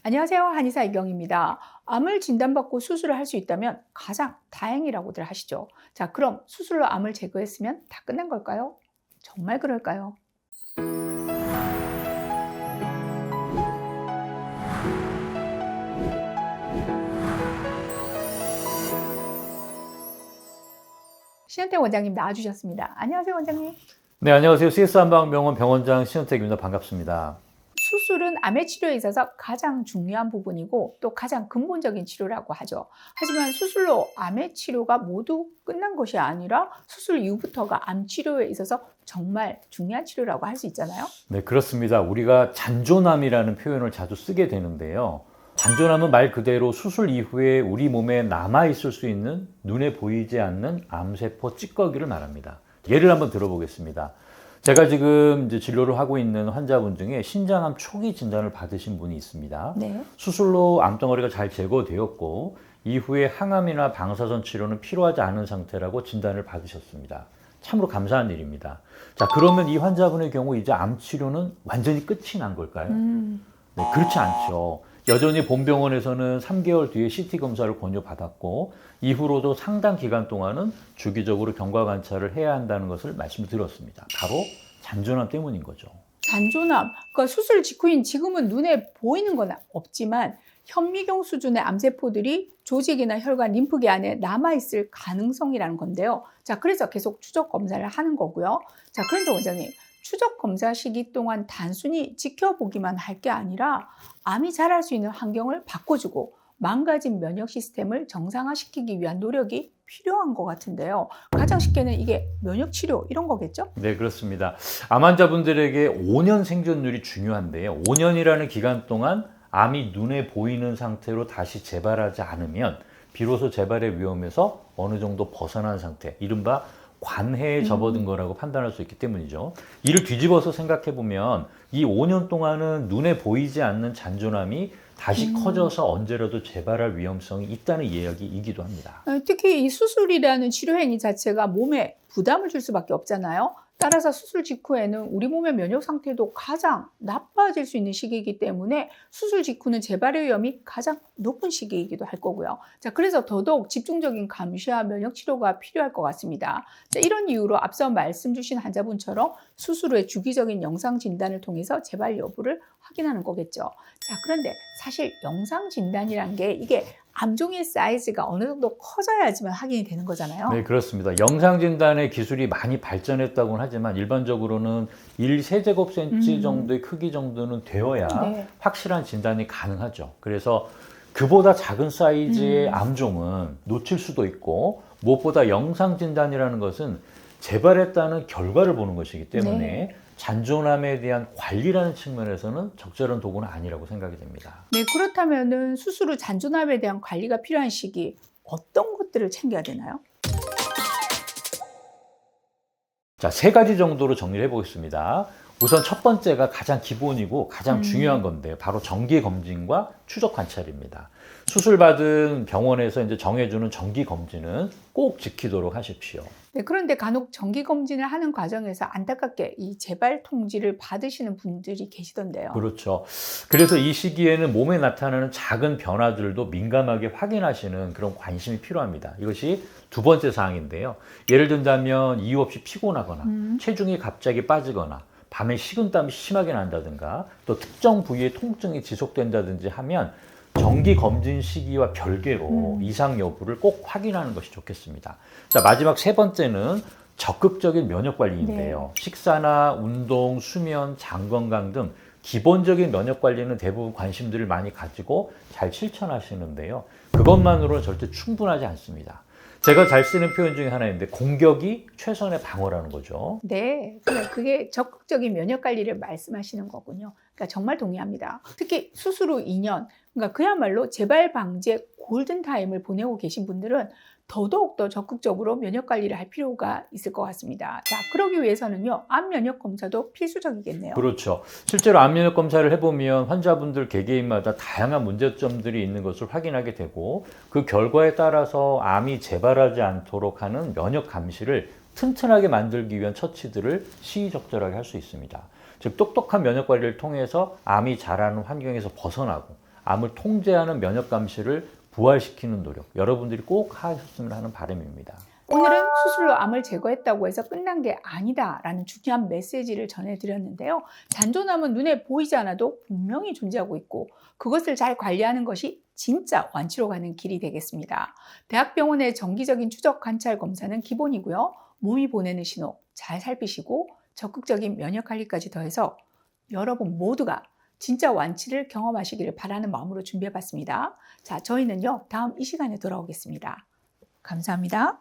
안녕하세요. 한의사 이경입니다. 암을 진단받고 수술을 할 수 있다면 가장 다행이라고들 하시죠. 자, 그럼 수술로 암을 제거했으면 다 끝난 걸까요? 정말 그럴까요? 신현택 원장님 나와주셨습니다. 안녕하세요, 원장님. 네, 안녕하세요. CS 한방병원 병원장 신현택입니다. 반갑습니다. 수술은 암의 치료에 있어서 가장 중요한 부분이고 또 가장 근본적인 치료라고 하죠. 하지만 수술로 암의 치료가 모두 끝난 것이 아니라 수술 이후부터가 암 치료에 있어서 정말 중요한 치료라고 할 수 있잖아요. 네, 그렇습니다. 우리가 잔존암이라는 표현을 자주 쓰게 되는데요. 잔존암은 말 그대로 수술 이후에 우리 몸에 남아있을 수 있는 눈에 보이지 않는 암세포 찌꺼기를 말합니다. 예를 한번 들어보겠습니다. 제가 지금 이제 진료를 하고 있는 환자분 중에 신장암 초기 진단을 받으신 분이 있습니다. 네. 수술로 암덩어리가 잘 제거되었고 이후에 항암이나 방사선 치료는 필요하지 않은 상태라고 진단을 받으셨습니다. 참으로 감사한 일입니다. 자, 그러면 이 환자분의 경우 이제 암 치료는 완전히 끝이 난 걸까요? 네, 그렇지 않죠. 여전히 본병원에서는 3개월 뒤에 CT 검사를 권유받았고 이후로도 상당 기간 동안은 주기적으로 경과 관찰을 해야 한다는 것을 말씀드렸습니다. 바로 잔존암 때문인 거죠. 잔존암, 그러니까 수술 직후인 지금은 눈에 보이는 건 없지만 현미경 수준의 암세포들이 조직이나 혈관, 림프계 안에 남아있을 가능성이라는 건데요. 자, 그래서 계속 추적 검사를 하는 거고요. 자, 그런데 원장님, 추적 검사 시기 동안 단순히 지켜보기만 할 게 아니라 암이 자랄 수 있는 환경을 바꿔주고 망가진 면역 시스템을 정상화시키기 위한 노력이 필요한 것 같은데요. 가장 쉽게는 이게 면역 치료 이런 거겠죠? 네, 그렇습니다. 암 환자분들에게 5년 생존율이 중요한데요. 5년이라는 기간 동안 암이 눈에 보이는 상태로 다시 재발하지 않으면 비로소 재발의 위험에서 어느 정도 벗어난 상태, 이른바 관해에 접어든 거라고 판단할 수 있기 때문이죠. 이를 뒤집어서 생각해 보면 이 5년 동안은 눈에 보이지 않는 잔존암이 다시 커져서 언제라도 재발할 위험성이 있다는 이야기이기도 합니다. 특히 이 수술이라는 치료 행위 자체가 몸에 부담을 줄 수밖에 없잖아요. 따라서 수술 직후에는 우리 몸의 면역 상태도 가장 나빠질 수 있는 시기이기 때문에 수술 직후는 재발의 위험이 가장 높은 시기이기도 할 거고요. 자, 그래서 더더욱 집중적인 감시와 면역 치료가 필요할 것 같습니다. 자, 이런 이유로 앞서 말씀 주신 환자분처럼 수술 후에 주기적인 영상 진단을 통해서 재발 여부를 확인하는 거겠죠. 자, 그런데 사실 영상 진단이란 게 이게 암종의 사이즈가 어느 정도 커져야지만 확인이 되는 거잖아요. 네, 그렇습니다. 영상 진단의 기술이 많이 발전했다고는 하지만 일반적으로는 1세제곱센치 정도의 크기 정도는 되어야 네. 확실한 진단이 가능하죠. 그래서 그보다 작은 사이즈의 암종은 놓칠 수도 있고 무엇보다 영상 진단이라는 것은 재발했다는 결과를 보는 것이기 때문에 네. 잔존암에 대한 관리라는 측면에서는 적절한 도구는 아니라고 생각이 됩니다. 네, 그렇다면은 수술 후 잔존암에 대한 관리가 필요한 시기 어떤 것들을 챙겨야 되나요? 자, 세 가지 정도로 정리를 해보겠습니다. 우선 첫 번째가 가장 기본이고 가장 중요한 건데 바로 정기 검진과 추적 관찰입니다. 수술받은 병원에서 이제 정해주는 정기 검진은 꼭 지키도록 하십시오. 네, 그런데 간혹 정기 검진을 하는 과정에서 안타깝게 이 재발 통지를 받으시는 분들이 계시던데요. 그렇죠. 그래서 이 시기에는 몸에 나타나는 작은 변화들도 민감하게 확인하시는 그런 관심이 필요합니다. 이것이 두 번째 사항인데요. 예를 든다면 이유 없이 피곤하거나 체중이 갑자기 빠지거나 밤에 식은땀이 심하게 난다든가 또 특정 부위의 통증이 지속된다든지 하면 정기 검진 시기와 별개로 이상 여부를 꼭 확인하는 것이 좋겠습니다. 자, 마지막 세 번째는 적극적인 면역 관리인데요. 네. 식사나 운동, 수면, 장 건강 등 기본적인 면역 관리는 대부분 관심들을 많이 가지고 잘 실천하시는데요. 그것만으로는 절대 충분하지 않습니다. 제가 잘 쓰는 표현 중에 하나인데 공격이 최선의 방어라는 거죠. 네, 그게 적극적인 면역 관리를 말씀하시는 거군요. 그러니까 정말 동의합니다. 특히 수술 후 2년, 그러니까 그야말로 재발 방지의 골든 타임을 보내고 계신 분들은 더더욱 더 적극적으로 면역 관리를 할 필요가 있을 것 같습니다. 자, 그러기 위해서는요, 암 면역 검사도 필수적이겠네요. 그렇죠. 실제로 암면역 검사를 해보면 환자분들 개개인마다 다양한 문제점들이 있는 것을 확인하게 되고 그 결과에 따라서 암이 재발하지 않도록 하는 면역 감시를 튼튼하게 만들기 위한 처치들을 시의적절하게 할 수 있습니다. 즉 똑똑한 면역 관리를 통해서 암이 자라는 환경에서 벗어나고 암을 통제하는 면역 감시를 부활시키는 노력, 여러분들이 꼭 하셨으면 하는 바람입니다. 오늘은 수술로 암을 제거했다고 해서 끝난 게 아니다라는 중요한 메시지를 전해드렸는데요. 잔존암은 눈에 보이지 않아도 분명히 존재하고 있고 그것을 잘 관리하는 것이 진짜 완치로 가는 길이 되겠습니다. 대학병원의 정기적인 추적 관찰 검사는 기본이고요. 몸이 보내는 신호 잘 살피시고 적극적인 면역 관리까지 더해서 여러분 모두가 진짜 완치를 경험하시기를 바라는 마음으로 준비해봤습니다. 자, 저희는요 다음 이 시간에 돌아오겠습니다. 감사합니다.